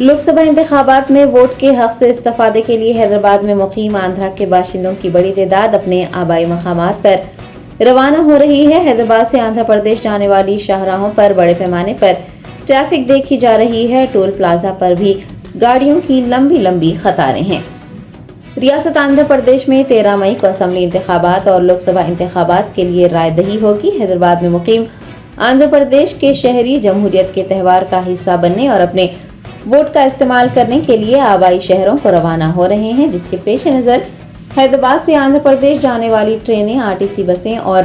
लोकसभा इंतखाबात में वोट के हक से इस्तेफादे के लिए हैदराबाद में मुकीम आंध्रा के बाशिंदों की बड़ी तादाद अपने आबाई मकामात पर रवाना हो रही है। हैदराबाद से आंध्र प्रदेश जाने वाली शाहराहों पर बड़े पैमाने पर ट्रैफिक देखी जा रही है। टोल प्लाजा पर भी गाड़ियों की लंबी लंबी कतारें हैं। रियासत आंध्र प्रदेश में 13 मई को असेंबली इंतखाबात और लोकसभा इंतखाबात के लिए रायदही होगी। हैदराबाद में मुकीम आंध्र प्रदेश के शहरी जमहूरियत के त्यौहार का हिस्सा बनने और अपने वोट का इस्तेमाल करने के लिए आबाई शहरों को रवाना हो रहे हैं, जिसके पेश नजर हैदराबाद से आंध्र प्रदेश जाने वाली ट्रेनें, आरटीसी बसें और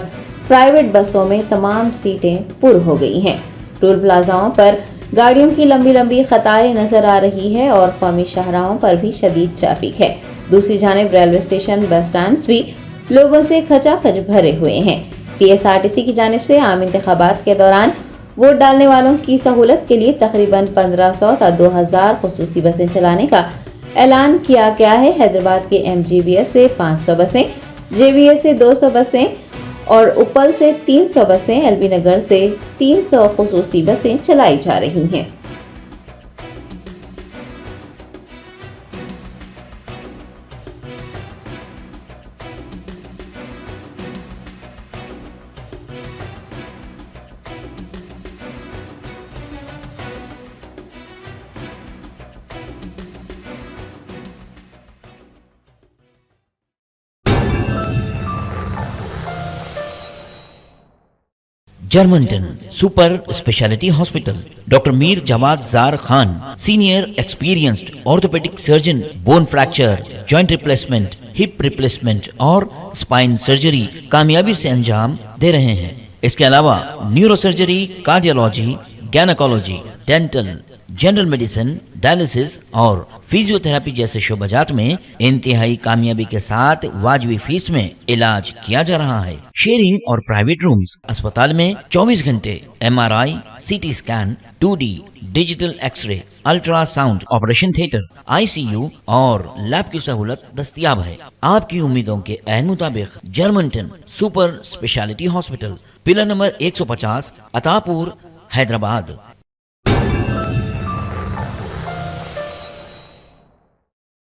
प्राइवेट बसों में तमाम सीटें पुर हो गई हैं। टोल प्लाजाओं पर गाड़ियों की लंबी लंबी कतारें नजर आ रही है और कौमी शाहराहों पर भी शदीद ट्रैफिक है। दूसरी जानिब रेलवे स्टेशन, बस स्टैंड भी लोगों से खचाखच भरे हुए हैं। टीएसआरटीसी की जानिब से आम इंतखाबात के दौरान वोट डालने वालों की सहूलत के लिए तकरीबन 1500 या 2000 खुसूसी बसें चलाने का ऐलान किया गया है। हैदराबाद के एमजीबीएस से 500 बसें, जेबीएस से 200 बसें और उपल से 300 बसें, एलबी नगर से 300 खुसूसी बसें चलाई जा रही हैं। Germanten super speciality hospital, doctor Mir Jawad Jar Khan, senior experienced orthopaedic surgeon, bone fracture, joint replacement, hip replacement और स्पाइन सर्जरी कामयाबी से अंजाम दे रहे हैं। इसके अलावा neuro surgery, cardiology, gynaecology, dental, general medicine, dialysis और फिजियोथेरेपी जैसे शोबाजात में इंतहाई कामयाबी के साथ वाजबी फीस में इलाज किया जा रहा है। शेयरिंग और प्राइवेट रूम्स, अस्पताल में 24 घंटे MRI, CT scan, 2D digital x-ray, ultrasound, operation theatre, ICU और लैब की सहूलत दस्तयाब है। आपकी उम्मीदों के ऐन मुताबिक Germanten super speciality hospital, pillar number 150, Attapur, Hyderabad.